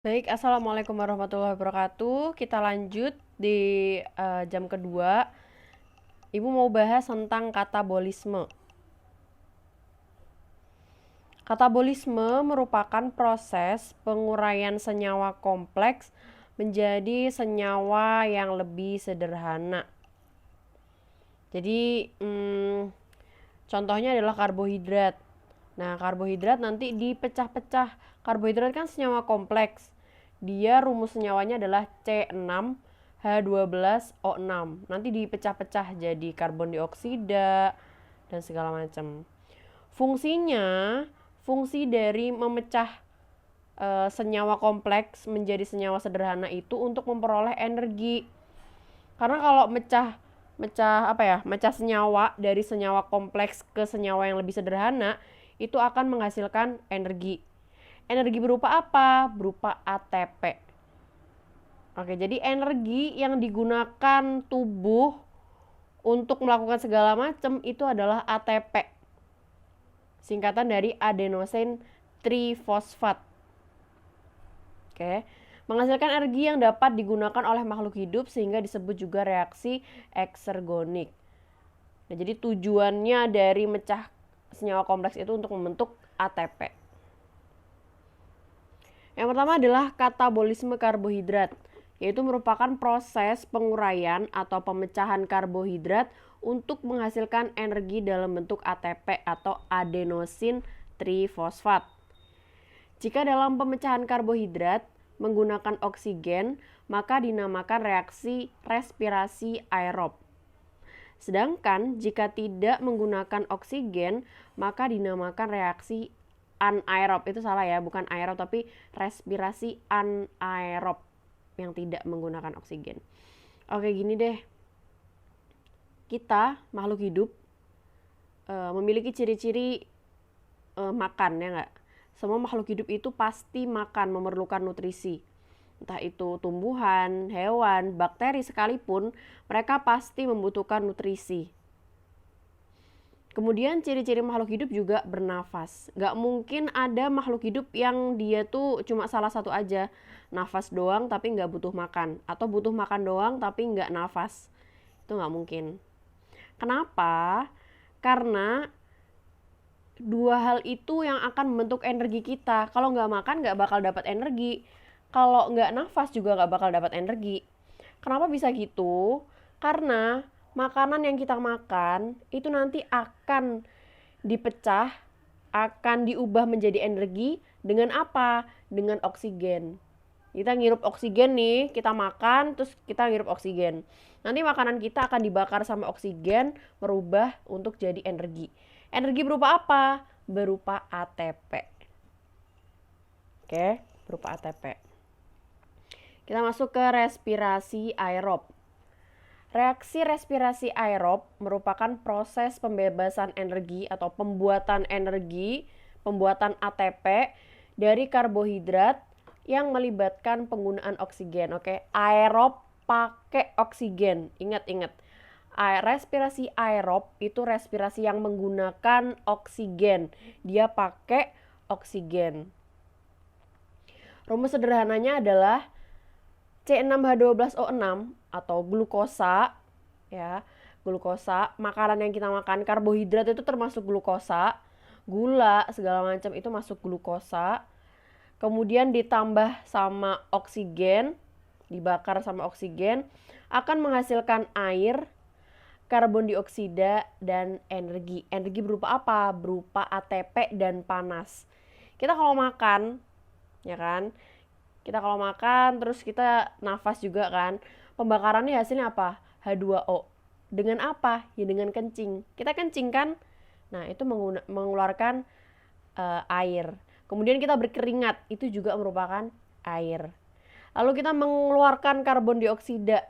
Baik, Assalamualaikum warahmatullahi wabarakatuh. Kita lanjut di jam kedua. Ibu mau bahas tentang katabolisme. Katabolisme merupakan proses penguraian senyawa kompleks menjadi senyawa yang lebih sederhana. Jadi, contohnya adalah karbohidrat. Nah, karbohidrat nanti dipecah-pecah. Karbohidrat kan senyawa kompleks. Dia rumus senyawanya adalah C6H12O6. Nanti dipecah-pecah jadi karbon dioksida dan segala macam. Fungsinya, fungsi dari memecah senyawa kompleks menjadi senyawa sederhana itu untuk memperoleh energi. Karena kalau mecah senyawa dari senyawa kompleks ke senyawa yang lebih sederhana, itu akan menghasilkan energi. Energi berupa apa? Berupa ATP. Oke, jadi energi yang digunakan tubuh untuk melakukan segala macam itu adalah ATP. Singkatan dari adenosine trifosfat. Oke. Menghasilkan energi yang dapat digunakan oleh makhluk hidup sehingga disebut juga reaksi eksergonik. Nah, jadi tujuannya dari mecah senyawa kompleks itu untuk membentuk ATP. Yang pertama adalah katabolisme karbohidrat, yaitu merupakan proses penguraian atau pemecahan karbohidrat untuk menghasilkan energi dalam bentuk ATP atau adenosin trifosfat. Jika dalam pemecahan karbohidrat menggunakan oksigen, maka dinamakan reaksi respirasi aerob. Sedangkan jika tidak menggunakan oksigen, maka dinamakan reaksi anaerob. Itu salah ya, bukan aerob tapi respirasi anaerob yang tidak menggunakan oksigen. Oke, gini deh. Kita makhluk hidup memiliki ciri-ciri makan, ya nggak? Semua makhluk hidup itu pasti makan, memerlukan nutrisi. Entah itu tumbuhan, hewan, bakteri sekalipun, mereka pasti membutuhkan nutrisi. Kemudian ciri-ciri makhluk hidup juga bernafas. Gak mungkin ada makhluk hidup yang dia tuh cuma salah satu aja. Nafas doang tapi gak butuh makan. Atau butuh makan doang tapi gak nafas. Itu gak mungkin. Kenapa? Karena dua hal itu yang akan membentuk energi kita. Kalau nggak makan nggak bakal dapat energi. Kalau nggak nafas juga nggak bakal dapat energi. Kenapa bisa gitu? Karena makanan yang kita makan itu nanti akan dipecah, akan diubah menjadi energi dengan apa? Dengan oksigen. Kita ngirup oksigen nih, kita makan, terus kita ngirup oksigen. Nanti makanan kita akan dibakar sama oksigen, merubah untuk jadi energi. Energi berupa apa? Berupa ATP. Oke, berupa ATP. Kita masuk ke respirasi aerob. Reaksi respirasi aerob merupakan proses pembebasan energi atau pembuatan energi, pembuatan ATP dari karbohidrat yang melibatkan penggunaan oksigen. Oke, aerob pakai oksigen. Ingat-ingat. Respirasi aerob itu respirasi yang menggunakan oksigen. Dia pakai oksigen. Rumus sederhananya adalah C6H12O6 atau glukosa, ya. Glukosa, makanan yang kita makan, karbohidrat itu termasuk glukosa, gula segala macam itu masuk glukosa. Kemudian ditambah sama oksigen, dibakar sama oksigen, akan menghasilkan air, karbon dioksida, dan energi. Energi berupa apa? Berupa ATP dan panas. Kita kalau makan, ya kan? Kita kalau makan terus kita nafas juga kan. Pembakarannya hasilnya apa? H2O. Dengan apa? Ya dengan kencing. Kita kencing kan? Nah, itu mengeluarkan air. Kemudian kita berkeringat, itu juga merupakan air. Lalu kita mengeluarkan karbon dioksida.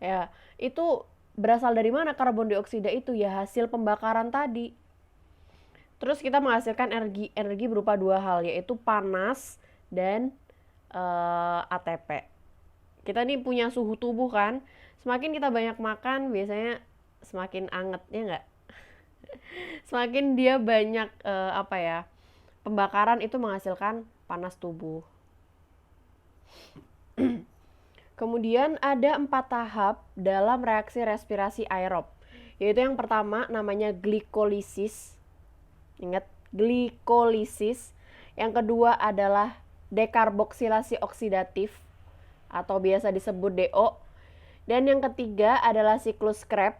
Ya, itu berasal dari mana karbon dioksida itu? Ya hasil pembakaran tadi. Terus kita menghasilkan energi berupa dua hal, yaitu panas dan ATP. Kita nih punya suhu tubuh kan, semakin kita banyak makan biasanya semakin anget, ya nggak? Semakin dia banyak pembakaran itu menghasilkan panas tubuh. Kemudian ada 4 tahap dalam reaksi respirasi aerob. Yaitu yang pertama namanya glikolisis. Ingat, glikolisis. Yang kedua adalah dekarboksilasi oksidatif atau biasa disebut DO. Dan yang ketiga adalah siklus Krebs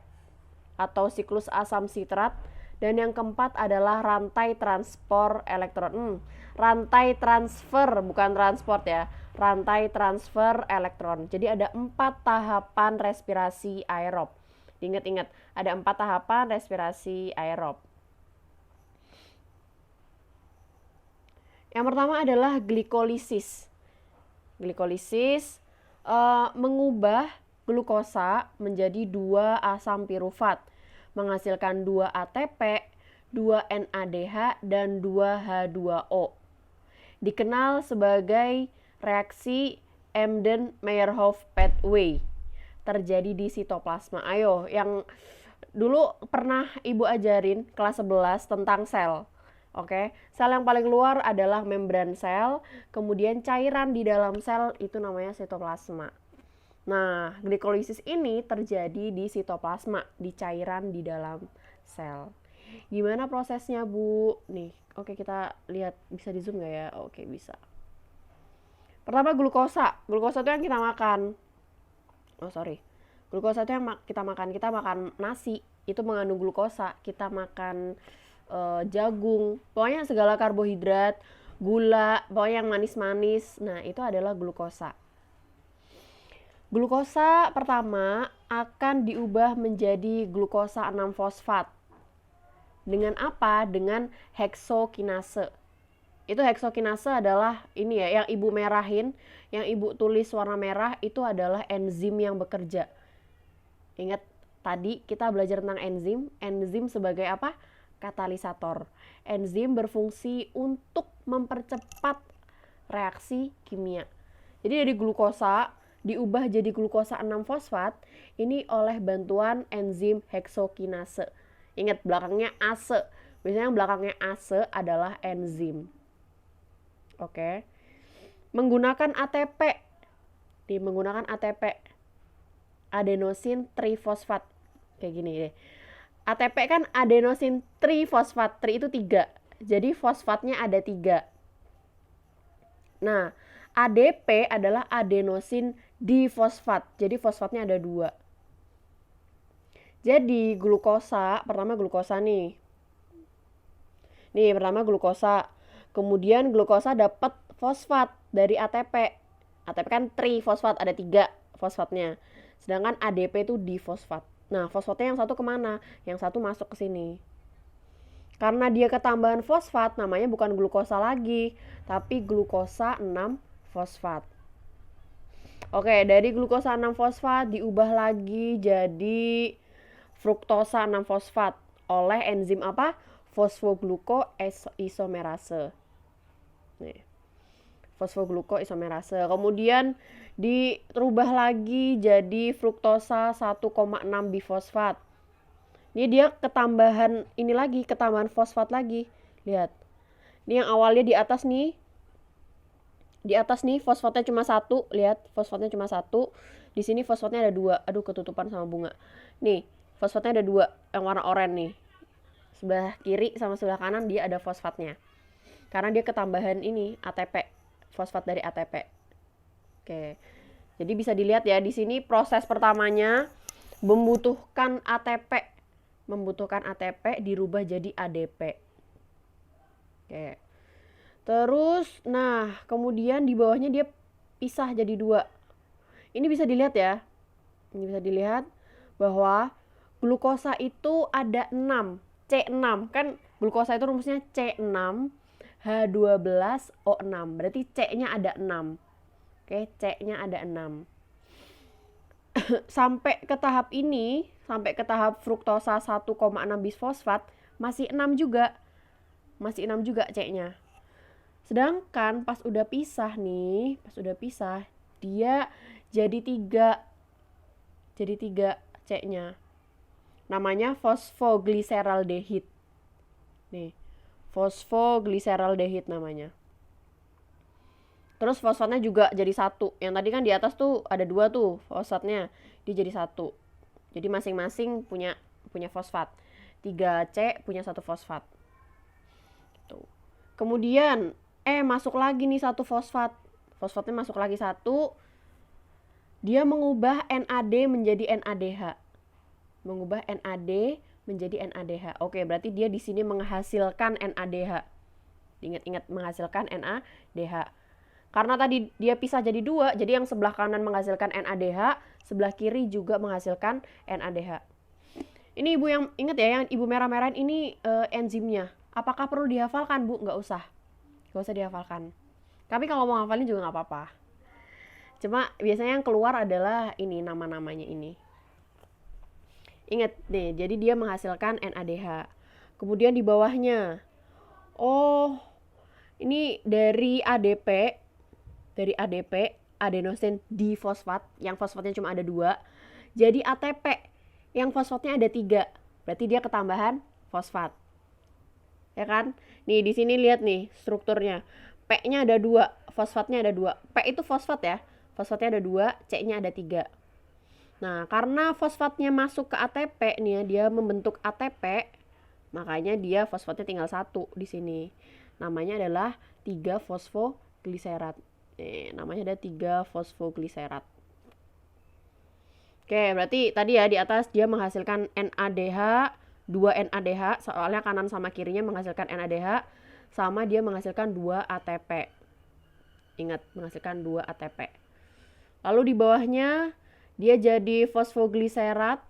atau siklus asam sitrat. Dan yang keempat adalah rantai transport elektron. Rantai transfer, bukan transport ya. Rantai transfer elektron. Jadi ada 4 tahapan respirasi aerob. Ingat-ingat, ada 4 tahapan respirasi aerob. Yang pertama adalah glikolisis. Glikolisis mengubah glukosa menjadi 2 asam pirufat, menghasilkan 2 ATP, 2 NADH, dan 2 H2O. Dikenal sebagai reaksi Embden-Meyerhof pathway. Terjadi di sitoplasma. Ayo, yang dulu pernah Ibu ajarin kelas 11 tentang sel. Oke, sel yang paling luar adalah membran sel, kemudian cairan di dalam sel itu namanya sitoplasma. Nah, glikolisis ini terjadi di sitoplasma, di cairan di dalam sel. Gimana prosesnya, Bu? Nih, oke kita lihat, bisa di zoom nggak ya? Oke, bisa. Pertama glukosa. Glukosa itu yang kita makan. Glukosa itu yang kita makan nasi, itu mengandung glukosa. Kita makan jagung, pokoknya segala karbohidrat, gula, pokoknya yang manis-manis. Nah, itu adalah glukosa. Glukosa pertama akan diubah menjadi glukosa 6-fosfat. Dengan apa? Dengan heksokinase. Itu heksokinase adalah ini ya, yang Ibu merahin, yang Ibu tulis warna merah itu adalah enzim yang bekerja. Ingat tadi kita belajar tentang enzim. Enzim sebagai apa? Katalisator. Enzim berfungsi untuk mempercepat reaksi kimia. Jadi dari glukosa diubah jadi glukosa 6-fosfat ini oleh bantuan enzim heksokinase. Ingat belakangnya ase. Biasanya yang belakangnya ase adalah enzim. Oke. Menggunakan ATP. Menggunakan ATP. Adenosin trifosfat. Kayak gini deh. ATP kan adenosin trifosfat. Tri itu 3. Jadi fosfatnya ada 3. Nah, ADP adalah adenosin difosfat. Jadi fosfatnya ada 2. Jadi glukosa, pertama glukosa nih. Nih, pertama glukosa. Kemudian glukosa dapat fosfat dari ATP. ATP kan trifosfat, ada 3 fosfatnya. Sedangkan ADP itu difosfat. Nah, fosfatnya yang satu kemana? Yang satu masuk ke sini. Karena dia ketambahan fosfat, namanya bukan glukosa lagi, tapi glukosa 6-fosfat. Oke, dari glukosa 6-fosfat diubah lagi jadi fruktosa 6-fosfat oleh enzim apa? Fosfoglukoisomerase. Nih. Fosfoglukoisomerase. Kemudian dirubah lagi jadi fruktosa 1,6 bifosfat. Ini dia ketambahan ini lagi, ketambahan fosfat lagi. Lihat. Ini yang awalnya di atas nih. Di atas nih fosfatnya cuma 1, lihat, fosfatnya cuma 1. Di sini fosfatnya ada 2. Aduh, ketutupan sama bunga. Nih, fosfatnya ada 2 yang warna oranye nih. Sebelah kiri sama sebelah kanan dia ada fosfatnya. Karena dia ketambahan ini ATP, fosfat dari ATP. Oke. Jadi bisa dilihat ya di sini proses pertamanya membutuhkan ATP dirubah jadi ADP. Oke. Terus, nah kemudian di bawahnya dia pisah jadi 2. Ini bisa dilihat ya. Ini bisa dilihat bahwa glukosa itu ada 6. C6. Kan glukosa itu rumusnya C6 H12O6. Berarti C-nya ada 6. Oke, C-nya ada 6. Sampai ke tahap ini, sampai ke tahap fruktosa 1,6 bisfosfat, masih 6 juga. Masih 6 juga C-nya. Sedangkan pas udah pisah nih, dia jadi 3. Jadi 3 C-nya. Namanya fosfogliseraldehid. Nih, fosfogliseraldehid namanya. Terus fosfatnya juga jadi satu. Yang tadi kan di atas tuh ada 2 tuh fosfatnya, dia jadi satu. Jadi masing-masing punya fosfat. 3C punya satu fosfat. Tuh. Kemudian masuk lagi nih satu fosfat. Fosfatnya masuk lagi satu. Dia mengubah NAD menjadi NADH. Mengubah NAD menjadi NADH. Oke, berarti dia di sini menghasilkan NADH. Ingat-ingat, menghasilkan NADH. Karena tadi dia pisah jadi 2, jadi yang sebelah kanan menghasilkan NADH, sebelah kiri juga menghasilkan NADH. Ini ibu yang ingat ya, yang ibu merah-merahan ini enzimnya. Apakah perlu dihafalkan, Bu? Nggak usah. Nggak usah dihafalkan. Tapi kalau mau hafalin juga nggak apa-apa. Cuma biasanya yang keluar adalah ini, nama-namanya ini. Ingat nih, jadi dia menghasilkan NADH. Kemudian di bawahnya, ini dari ADP, adenosin difosfat, yang fosfatnya cuma ada 2, jadi ATP, yang fosfatnya ada 3, berarti dia ketambahan fosfat. Ya kan? Nih di sini lihat nih strukturnya. P-nya ada 2, fosfatnya ada 2. P itu fosfat ya. Fosfatnya ada 2, C-nya ada 3. Nah, karena fosfatnya masuk ke ATP nih ya, dia membentuk ATP, makanya dia fosfatnya tinggal 1 di sini. Namanya adalah 3-fosfogliserat. Namanya ada 3-fosfogliserat. Oke, berarti tadi ya di atas dia menghasilkan NADH, 2 NADH, soalnya kanan sama kirinya menghasilkan NADH, sama dia menghasilkan 2 ATP. Ingat, menghasilkan 2 ATP. Lalu di bawahnya dia jadi fosfogliserat.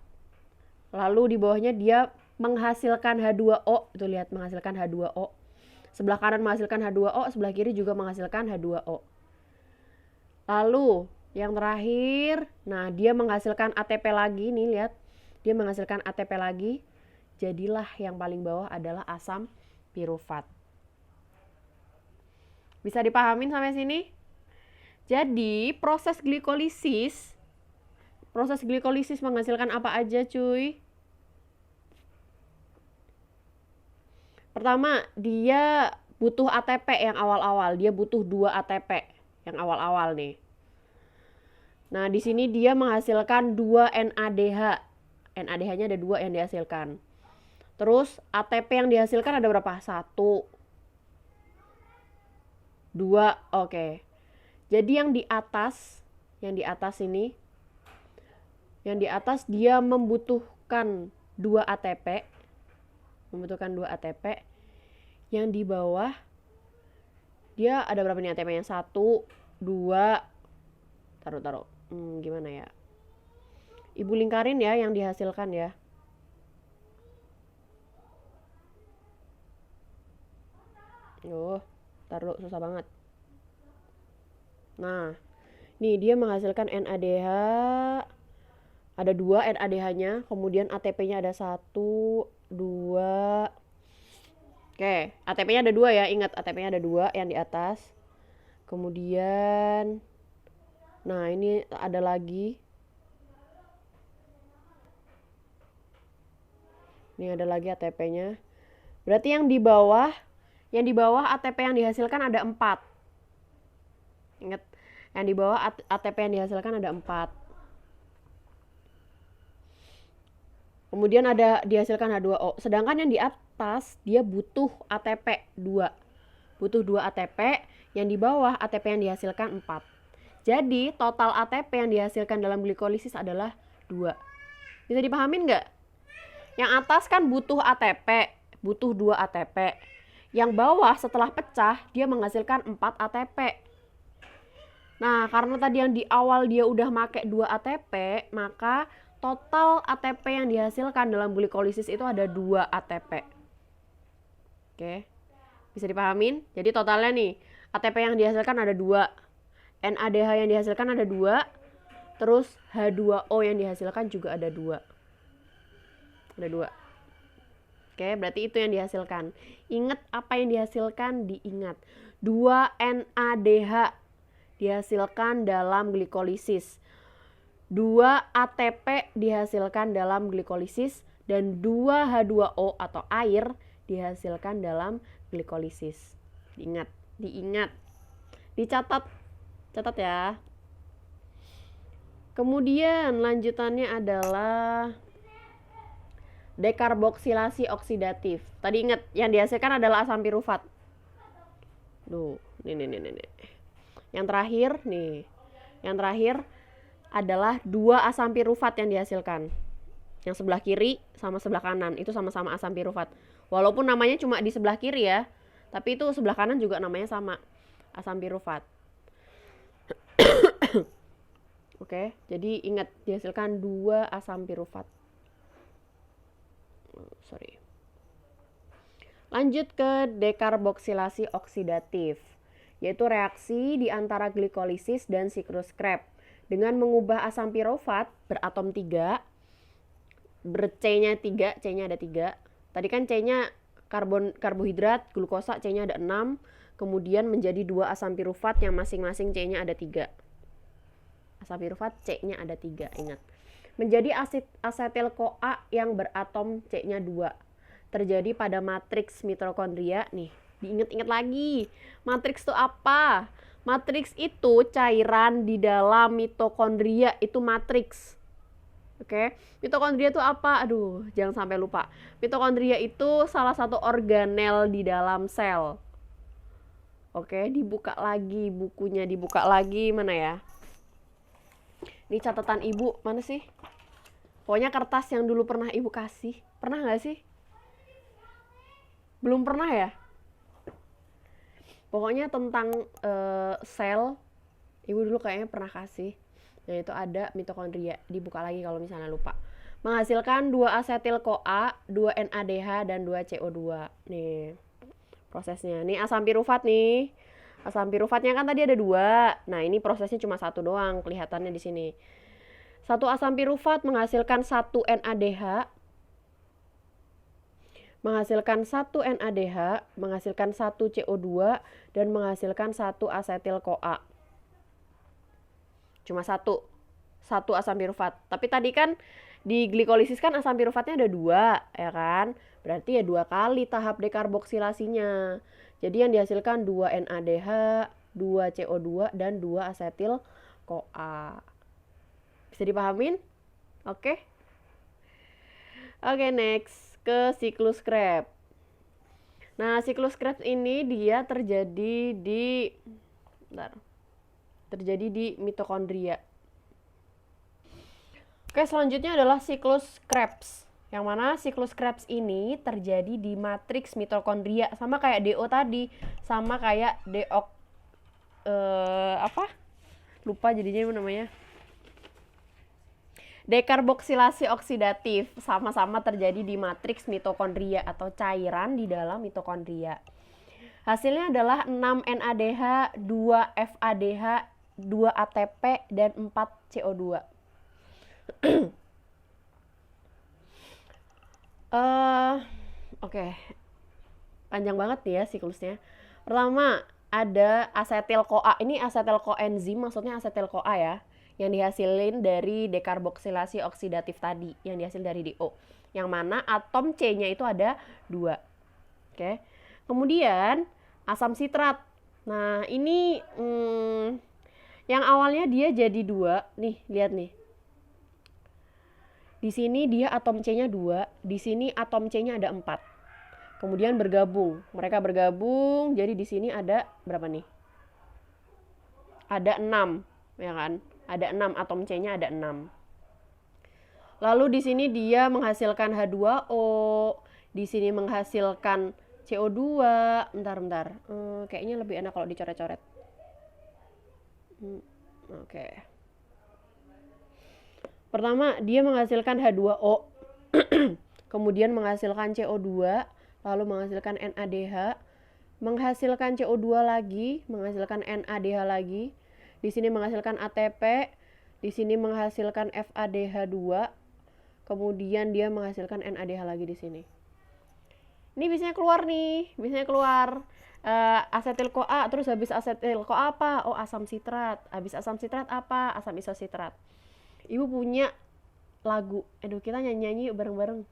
Lalu di bawahnya dia menghasilkan H2O. Itu lihat, menghasilkan H2O. Sebelah kanan menghasilkan H2O, sebelah kiri juga menghasilkan H2O. Lalu yang terakhir, nah dia menghasilkan ATP lagi nih, lihat. Dia menghasilkan ATP lagi. Jadilah yang paling bawah adalah asam pirufat. Bisa dipahamin sampai sini? Jadi proses glikolisis menghasilkan apa aja, cuy? Pertama, dia butuh ATP yang awal-awal. Dia butuh 2 ATP yang awal-awal nih. Nah, di sini dia menghasilkan 2 NADH. NADH-nya ada 2 yang dihasilkan. Terus ATP yang dihasilkan ada berapa? 1, 2, oke. Jadi yang di atas ini, yang di atas dia membutuhkan 2 ATP. Yang di bawah dia ada berapa nih ATP-nya? 1, 2, taruh. Gimana ya? Ibu lingkarin ya yang dihasilkan ya. Taruh, susah banget. Nah, nih dia menghasilkan NADH. Ada 2 NADH-nya, kemudian ATP-nya ada 1, 2. Oke, ATP-nya ada 2 ya, ingat ATP-nya ada 2 yang di atas. Kemudian, nah ini ada lagi. Ini ada lagi ATP-nya. Berarti yang di bawah ATP yang dihasilkan ada 4. Ingat, yang di bawah ATP yang dihasilkan ada 4. Kemudian ada dihasilkan H2O. Sedangkan yang di atas dia butuh ATP 2. Butuh 2 ATP, yang di bawah ATP yang dihasilkan 4. Jadi total ATP yang dihasilkan dalam glikolisis adalah 2. Bisa dipahamin nggak? Yang atas kan butuh ATP, butuh 2 ATP. Yang bawah setelah pecah dia menghasilkan 4 ATP. Nah, karena tadi yang di awal dia udah make 2 ATP, maka total ATP yang dihasilkan dalam glikolisis itu ada 2 ATP. Oke. Bisa dipahamin? Jadi totalnya nih, ATP yang dihasilkan ada 2. NADH yang dihasilkan ada 2. Terus H2O yang dihasilkan juga ada 2. Ada 2. Oke, berarti itu yang dihasilkan. Ingat apa yang dihasilkan, diingat. 2 NADH dihasilkan dalam glikolisis. 2 ATP dihasilkan dalam glikolisis dan 2 H2O atau air dihasilkan dalam glikolisis. Diingat. Dicatat Catat ya. Kemudian lanjutannya adalah dekarboksilasi oksidatif. Tadi ingat yang dihasilkan adalah asam pirufat. Duh, nih. Yang terakhir nih. Yang terakhir adalah 2 asam pirufat yang dihasilkan. Yang sebelah kiri sama sebelah kanan itu sama-sama asam pirufat. Walaupun namanya cuma di sebelah kiri ya, tapi itu sebelah kanan juga namanya sama, asam pirufat. Oke, jadi ingat dihasilkan 2 asam pirufat. Sorry. Lanjut ke dekarboksilasi oksidatif, yaitu reaksi di antara glikolisis dan siklus Krebs dengan mengubah asam pirufat beratom 3, ber-C-nya 3, C-nya ada 3. Tadi kan C-nya karbohidrat, glukosa C-nya ada 6, kemudian menjadi 2 asam pirufat yang masing-masing C-nya ada 3. Asam pirufat C-nya ada 3, ingat. Menjadi asetil-CoA yang beratom C-nya 2. Terjadi pada matriks mitokondria. Nih, diingat-ingat lagi. Matriks itu apa? Matriks itu cairan di dalam mitokondria, itu matriks. Oke, mitokondria itu apa? Aduh, jangan sampai lupa. Mitokondria itu salah satu organel di dalam sel. Oke, dibuka lagi bukunya, dibuka lagi, mana ya? Ini catatan ibu, mana sih? Pokoknya kertas yang dulu pernah ibu kasih. Pernah gak sih? Belum pernah ya? Pokoknya tentang sel, ibu dulu kayaknya pernah kasih. Nah itu ada mitokondria, dibuka lagi kalau misalnya lupa. Menghasilkan 2 asetil-CoA, 2 NADH, dan 2 CO2. Nih prosesnya. Nih asam pirufat nih. Asam piruvatnya kan tadi ada 2. Nah ini prosesnya cuma 1 doang, kelihatannya di sini. 1 asam pirufat menghasilkan 1 NADH, menghasilkan 1 NADH, menghasilkan 1 CO2, dan menghasilkan 1 asetil-CoA. Cuma 1 asam pirufat. Tapi tadi kan di glikolisis kan asam pirufatnya ada 2, ya kan? Berarti ya 2 kali tahap dekarboksilasinya. Jadi yang dihasilkan 2 NADH, 2 CO2, dan 2 asetil-CoA. Bisa dipahamin? Oke. Oke, next ke siklus Krebs. Nah, siklus Krebs ini dia terjadi di mitokondria. Oke, selanjutnya adalah siklus Krebs. Yang mana siklus Krebs ini terjadi di matriks mitokondria, sama kayak DO tadi, sama kayak lupa jadinya namanya. Dekarboksilasi oksidatif, sama-sama terjadi di matriks mitokondria atau cairan di dalam mitokondria. Hasilnya adalah 6 NADH, 2 FADH, 2 ATP, dan 4 CO2. Oke. Panjang banget nih ya siklusnya. Pertama, ada asetil-CoA. Ini asetil-coenzim, maksudnya asetil-CoA ya, yang dihasilin dari dekarboksilasi oksidatif tadi, yang dihasil dari DO. Yang mana atom C-nya itu ada 2. Oke. Kemudian asam sitrat. Nah, ini yang awalnya dia jadi 2. Nih, lihat nih. Di sini dia atom C-nya 2, di sini atom C-nya ada 4. Kemudian bergabung. Mereka bergabung, jadi di sini ada berapa nih? Ada 6, ya kan? Ada 6, atom C-nya ada 6. Lalu di sini dia menghasilkan H2O, di sini menghasilkan CO2. Bentar. Kayaknya lebih enak kalau dicoret-coret. Oke. Pertama, dia menghasilkan H2O, kemudian menghasilkan CO2, lalu menghasilkan NADH, menghasilkan CO2 lagi, menghasilkan NADH lagi. Di sini menghasilkan ATP, di sini menghasilkan FADH2, kemudian dia menghasilkan NADH lagi di sini. Ini biasanya keluar asetil-CoA, terus habis asetil-CoA apa? Oh, asam sitrat. Habis asam sitrat apa? Asam isositrat. Ibu punya lagu, kita nyanyi yuk bareng-bareng.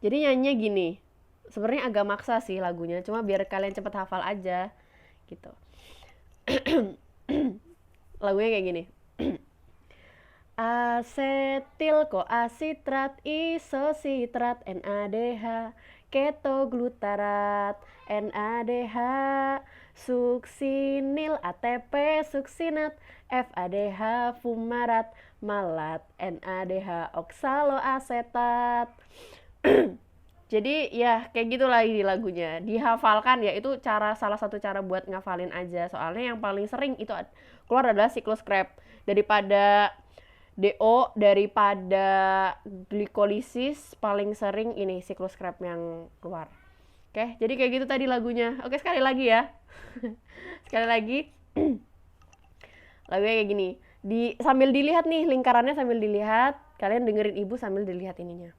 Jadi nyanyinya gini, sebenarnya agak maksa sih lagunya, cuma biar kalian cepet hafal aja gitu. Lagunya kayak gini. Asetil koasitrat isositrat NADH ketoglutarat NADH suksinil ATP suksinat FADH fumarat malat NADH oksaloasetat. Jadi ya kayak gitu lagi di lagunya. Dihafalkan ya, itu salah satu cara buat ngafalin aja. Soalnya yang paling sering itu keluar adalah siklus Krebs daripada DO, daripada glikolisis, paling sering ini siklus Krebs yang keluar. Oke, jadi kayak gitu tadi lagunya. Oke, sekali lagi ya. Sekali lagi. Lagunya kayak gini. Sambil dilihat nih lingkarannya, sambil dilihat. Kalian dengerin ibu sambil dilihat ininya.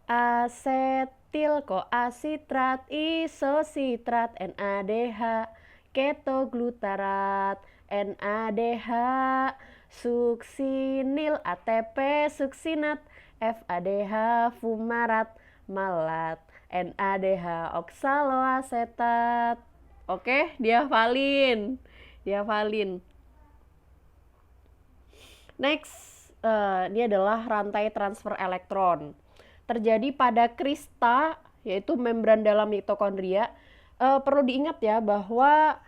Asetil koasitrat isositrat NADH ketoglutarat NADH suksinil ATP suksinat FADH fumarat malat NADH oksaloasetat. Oke, dihafalin. Next, ini adalah rantai transfer elektron. Terjadi pada krista, yaitu membran dalam mitokondria. Perlu diingat ya bahwa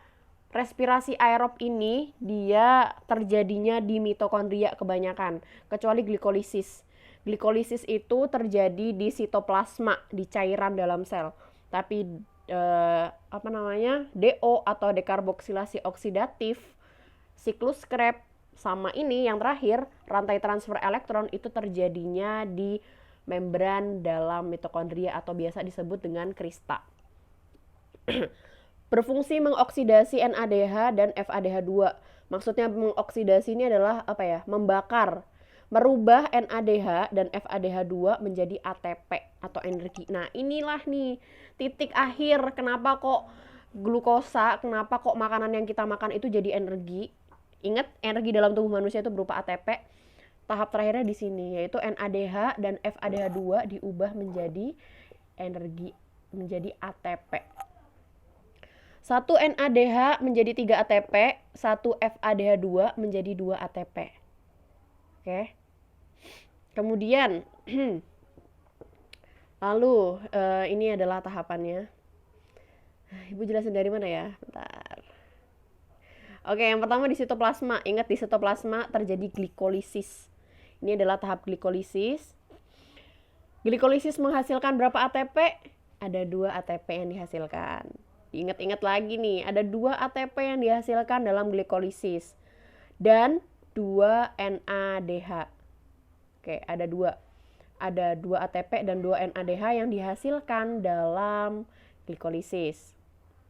respirasi aerob ini dia terjadinya di mitokondria kebanyakan, kecuali glikolisis. Glikolisis itu terjadi di sitoplasma, di cairan dalam sel. Tapi DO atau dekarboksilasi oksidatif, siklus Krebs sama ini yang terakhir, rantai transfer elektron itu terjadinya di membran dalam mitokondria atau biasa disebut dengan krista. Berfungsi mengoksidasi NADH dan FADH2. Maksudnya mengoksidasi ini adalah apa ya? Membakar, merubah NADH dan FADH2 menjadi ATP atau energi. Nah, inilah nih titik akhir kenapa kok glukosa, kenapa kok makanan yang kita makan itu jadi energi. Ingat, energi dalam tubuh manusia itu berupa ATP. Tahap terakhirnya di sini, yaitu NADH dan FADH2 diubah menjadi energi, menjadi ATP. 1 NADH menjadi 3 ATP, 1 FADH2 menjadi 2 ATP. Oke. Kemudian, lalu ini adalah tahapannya. Ibu jelasin dari mana ya? Bentar. Oke, yang pertama di sitoplasma. Ingat, di sitoplasma terjadi glikolisis. Ini adalah tahap glikolisis. Glikolisis menghasilkan berapa ATP? Ada 2 ATP yang dihasilkan. Ingat-ingat lagi nih, ada 2 ATP yang dihasilkan dalam glikolisis. Dan 2 NADH. Oke, ada 2. Ada 2 ATP dan 2 NADH yang dihasilkan dalam glikolisis.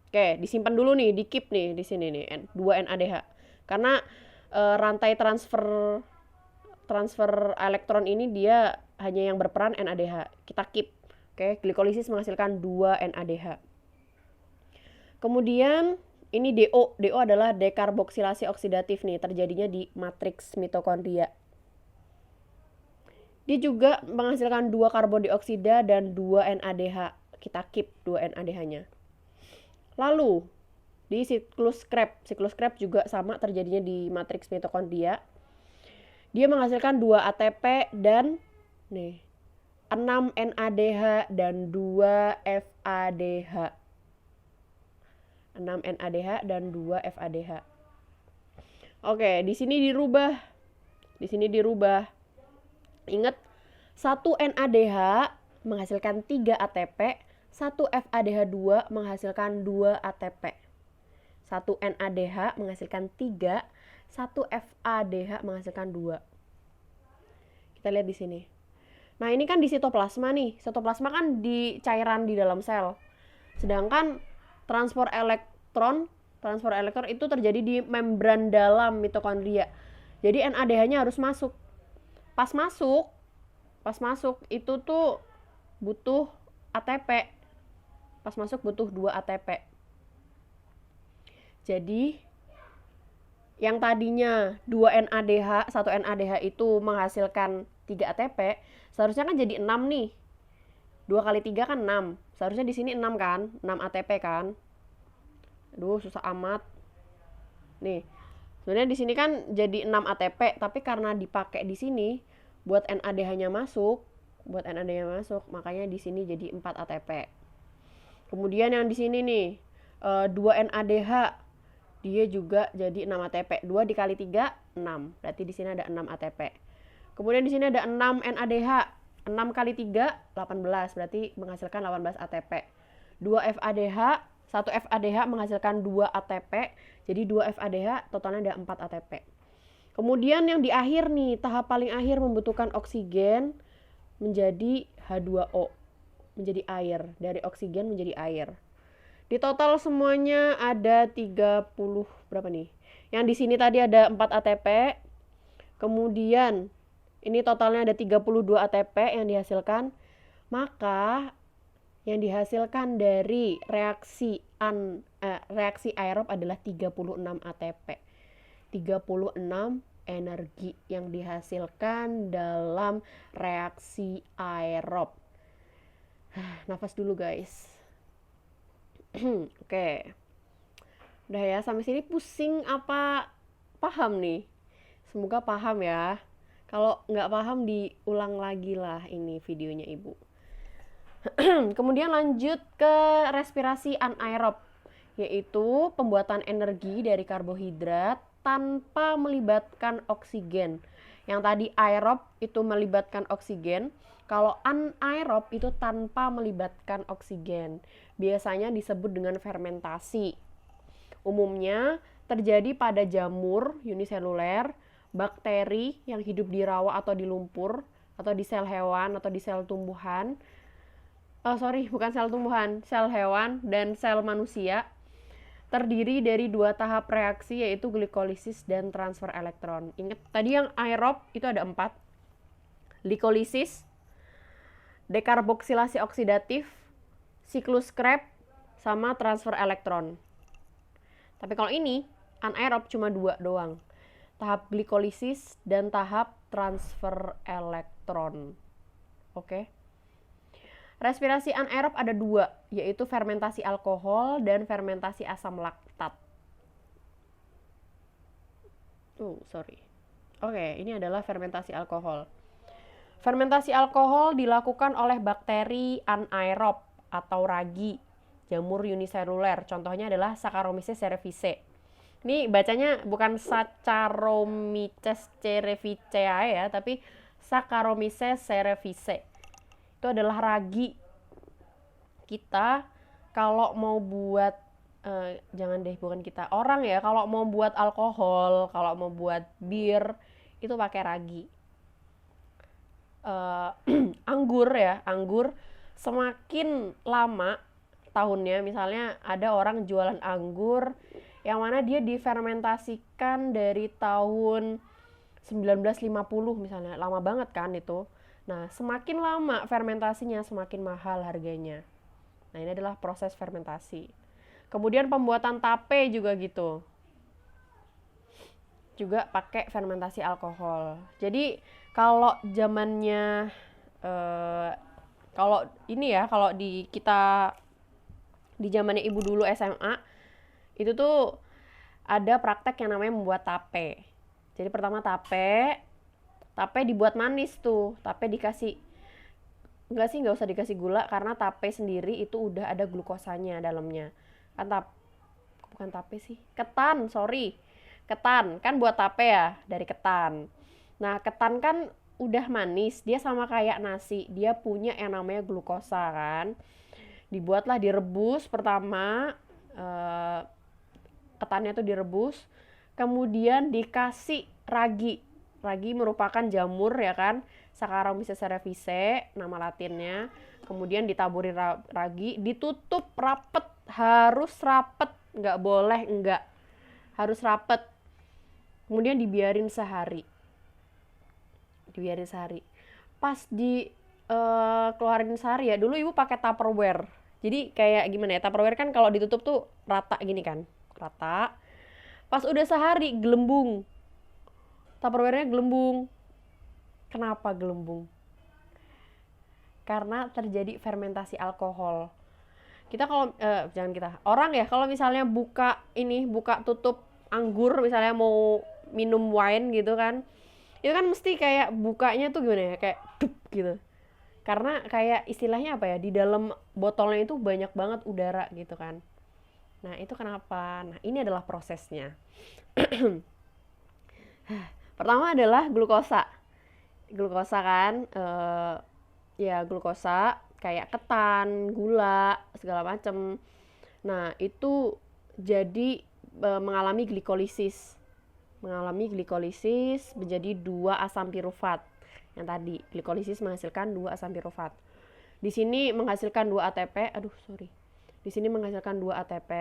Oke, disimpan dulu nih, di keep nih di sini nih, 2 NADH. Karena rantai transfer elektron ini dia hanya yang berperan NADH. Kita keep. Oke, glikolisis menghasilkan 2 NADH. Kemudian ini DO. DO adalah dekarboksilasi oksidatif nih, terjadinya di matriks mitokondria. Dia juga menghasilkan 2 karbon dioksida dan 2 NADH. Kita keep 2 NADH-nya. Lalu di siklus Krebs juga sama, terjadinya di matriks mitokondria. Dia menghasilkan 2 ATP dan 6 NADH dan 2 FADH. 6 NADH dan 2 FADH. Oke, di sini dirubah. Ingat, 1 NADH menghasilkan 3 ATP, 1 FADH2 menghasilkan 2 ATP. 1 NADH menghasilkan 3, 1 FADH menghasilkan 2. Kita lihat di sini. Nah, ini kan di sitoplasma nih. Sitoplasma kan di cairan di dalam sel. Sedangkan transfer elektron itu terjadi di membran dalam mitokondria. Jadi NADH-nya harus masuk. Pas masuk itu tuh butuh ATP. Pas masuk butuh 2 ATP. Jadi yang tadinya 2 NADH, 1 NADH itu menghasilkan 3 ATP, seharusnya kan jadi 6 nih. 2 kali 3 kan 6. Seharusnya di sini 6 kan? 6 ATP kan? Aduh, susah amat. Nih, sebenarnya di sini kan jadi 6 ATP, tapi karena dipakai di sini buat NADH-nya masuk, makanya di sini jadi 4 ATP. Kemudian yang di sini nih, 2 NADH, dia juga jadi 6 ATP. 2 dikali 3, 6. Berarti di sini ada 6 ATP. Kemudian di sini ada 6 NADH. 6 kali 3, 18. Berarti menghasilkan 18 ATP. 2 FADH, 1 FADH menghasilkan 2 ATP. Jadi 2 FADH totalnya ada 4 ATP. Kemudian yang di akhir nih, tahap paling akhir membutuhkan oksigen menjadi H2O. Menjadi air. Dari oksigen menjadi air. Di total semuanya ada 30 berapa nih? Yang di sini tadi ada 4 ATP. Kemudian ini totalnya ada 32 ATP yang dihasilkan. Maka yang dihasilkan dari reaksi aerob adalah 36 ATP. 36 energi yang dihasilkan dalam reaksi aerob. Nafas dulu guys. Oke. Udah ya, sampai sini pusing apa paham nih? Semoga paham ya. Kalau nggak paham diulang lagi lah ini videonya ibu. Kemudian lanjut ke respirasi anaerob, yaitu pembuatan energi dari karbohidrat tanpa melibatkan oksigen. Yang tadi aerob itu melibatkan oksigen, kalau anaerob itu tanpa melibatkan oksigen. Biasanya disebut dengan fermentasi. Umumnya terjadi pada jamur uniseluler, bakteri yang hidup di rawa atau di lumpur, atau di sel hewan atau di sel tumbuhan. Bukan sel tumbuhan, sel hewan dan sel manusia. Terdiri dari 2 tahap reaksi, yaitu glikolisis dan transfer elektron. Ingat, tadi yang aerob itu ada 4. Glikolisis, dekarboksilasi oksidatif, siklus Krebs, sama transfer elektron. Tapi kalau ini, anaerob cuma 2 doang. Tahap glikolisis dan tahap transfer elektron. Oke. Respirasi anaerob ada 2, yaitu fermentasi alkohol dan fermentasi asam laktat. Oke, ini adalah fermentasi alkohol. Fermentasi alkohol dilakukan oleh bakteri anaerob atau ragi, jamur uniseluler. Contohnya adalah Saccharomyces cerevisiae. Ini bacanya bukan Saccharomyces cerevisiae ya, tapi Saccharomyces cerevisiae. Itu adalah ragi. Kita kalau mau buat bukan kita, orang ya, kalau mau buat alkohol, kalau mau buat bir, itu pakai ragi. Anggur semakin lama tahunnya, misalnya ada orang jualan anggur yang mana dia difermentasikan dari tahun 1950 misalnya, lama banget kan itu. Nah, semakin lama fermentasinya semakin mahal harganya. Nah, ini adalah proses fermentasi. Kemudian pembuatan tape juga gitu. Juga pakai fermentasi alkohol. Jadi kalau zamannya kalau di zamannya ibu dulu SMA, itu tuh ada praktek yang namanya membuat tape. Jadi pertama tape dibuat manis tuh. Tape dikasih, nggak usah dikasih gula, karena tape sendiri itu udah ada glukosanya dalamnya. Ketan kan buat tape ya, dari ketan. Nah, ketan kan udah manis, dia sama kayak nasi, dia punya yang namanya glukosa kan. Dibuatlah, direbus pertama, ketannya tuh direbus, kemudian dikasih ragi. Ragi merupakan jamur ya kan, Saccharomyces cerevisiae nama latinnya. Kemudian ditaburi ragi, ditutup rapet, harus rapet, nggak boleh enggak, harus rapet. Kemudian dibiarin sehari. Pas keluarin sehari ya, dulu ibu pakai Tupperware. Jadi kayak gimana ya, Tupperware kan kalau ditutup tuh rata gini kan, rata. Pas udah sehari gelembung, Tupperware-nya gelembung. Kenapa gelembung? Karena terjadi fermentasi alkohol. Orang ya, kalau misalnya buka tutup anggur misalnya mau minum wine gitu kan, itu kan mesti kayak bukanya tuh gimana ya, kayak dup gitu, karena kayak istilahnya apa ya, di dalam botolnya itu banyak banget udara gitu kan. Nah itu kenapa, nah ini adalah prosesnya. Pertama adalah glukosa. Glukosa kan, ya glukosa kayak ketan, gula, segala macem. Nah itu jadi mengalami glikolisis. Mengalami glikolisis menjadi 2 asam pirufat. Yang tadi, glikolisis menghasilkan 2 asam pirufat. Di sini menghasilkan 2 ATP, Di sini menghasilkan 2 ATP.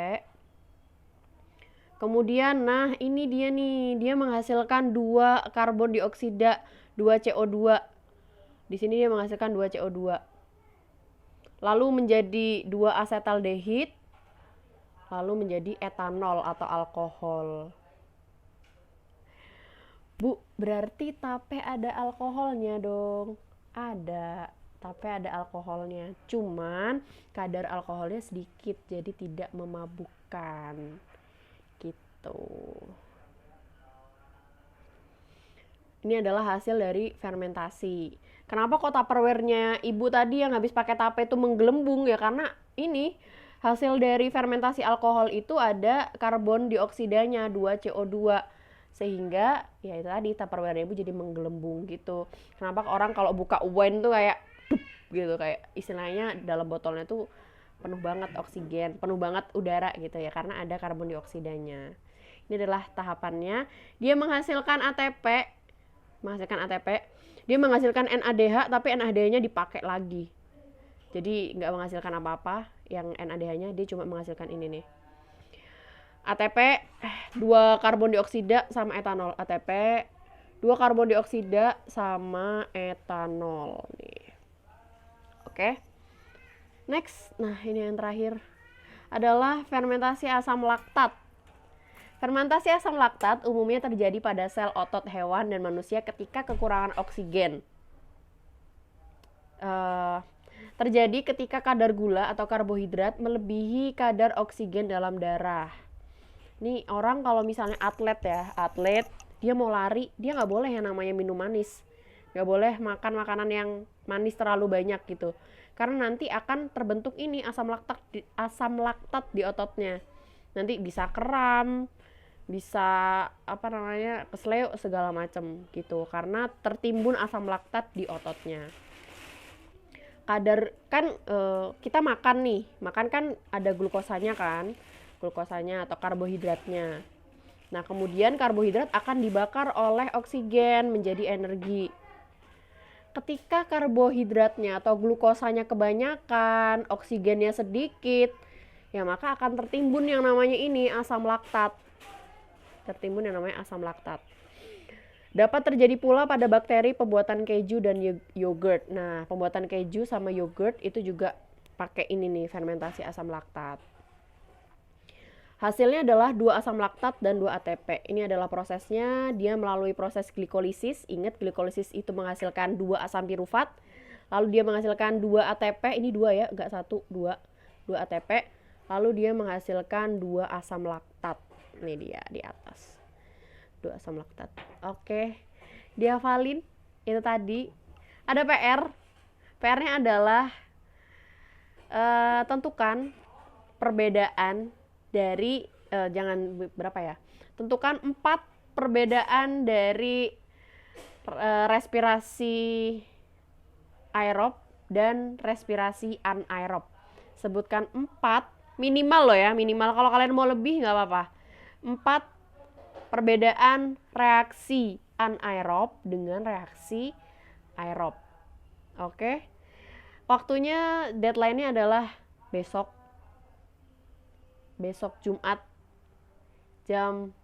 Kemudian, nah ini dia nih, dia menghasilkan 2 karbon dioksida, 2 CO2. Di sini dia menghasilkan 2 CO2. Lalu menjadi 2 asetaldehid, lalu menjadi etanol atau alkohol. Bu, berarti tape ada alkoholnya dong? Ada, tape ada alkoholnya. Cuman kadar alkoholnya sedikit, jadi tidak memabukkan. Gitu. Ini adalah hasil dari fermentasi. Kenapa kok tupperware-nya ibu tadi yang habis pakai tape itu menggelembung ya? Karena ini hasil dari fermentasi alkohol itu ada karbon dioksidanya 2 CO2, sehingga ya itu tadi tupperware ibu jadi menggelembung gitu. Kenapa orang kalau buka wine tuh kayak dup gitu, kayak istilahnya dalam botolnya tuh penuh banget oksigen, penuh banget udara gitu ya, karena ada karbon dioksidanya. Ini adalah tahapannya. Dia menghasilkan ATP, dia menghasilkan NADH, tapi NADH-nya dipakai lagi. Jadi nggak menghasilkan apa-apa, yang NADH-nya dia cuma menghasilkan ini nih. ATP 2 karbon dioksida sama etanol. ATP 2 karbon dioksida sama etanol nih. Oke. Next, nah ini yang terakhir adalah fermentasi asam laktat. Fermentasi asam laktat umumnya terjadi pada sel otot hewan dan manusia ketika kekurangan oksigen. Terjadi ketika kadar gula atau karbohidrat melebihi kadar oksigen dalam darah. Nih orang kalau misalnya atlet, dia mau lari, dia nggak boleh yang namanya minum manis. Nggak boleh makan makanan yang manis terlalu banyak gitu. Karena nanti akan terbentuk ini asam laktat di ototnya. Nanti bisa kram, bisa kesleo segala macam gitu, karena tertimbun asam laktat di ototnya. Kadar kan kita makan kan ada glukosanya atau karbohidratnya. Nah kemudian karbohidrat akan dibakar oleh oksigen menjadi energi. Ketika karbohidratnya atau glukosanya kebanyakan, oksigennya sedikit, ya maka akan tertimbun yang namanya ini asam laktat. Dapat terjadi pula pada bakteri pembuatan keju dan yogurt. Nah, pembuatan keju sama yogurt itu juga pakai ini nih, fermentasi asam laktat. Hasilnya adalah 2 asam laktat dan 2 ATP. Ini adalah prosesnya, dia melalui proses glikolisis. Ingat, glikolisis itu menghasilkan 2 asam pirufat. Lalu dia menghasilkan 2 ATP, ini 2 ya, enggak 1, 2 ATP. Lalu dia menghasilkan 2 asam laktat. Ini dia di atas, 2 asam laktat. Oke, dihafalin itu tadi. Ada PR-nya adalah tentukan perbedaan dari tentukan 4 perbedaan dari respirasi aerob dan respirasi anaerob. Sebutkan 4, minimal loh ya, minimal. Kalau kalian mau lebih nggak apa-apa. 4 perbedaan reaksi anaerob dengan reaksi aerob. Oke. Waktunya, deadline-nya adalah besok Jumat jam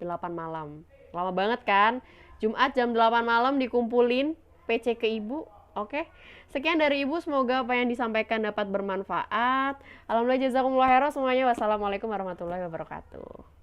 8 malam. Lama banget kan? Jumat jam 8 malam dikumpulin PC ke ibu. Oke. Sekian dari ibu, semoga apa yang disampaikan dapat bermanfaat. Alhamdulillah, jazakumullah khairan semuanya. Wassalamualaikum warahmatullahi wabarakatuh.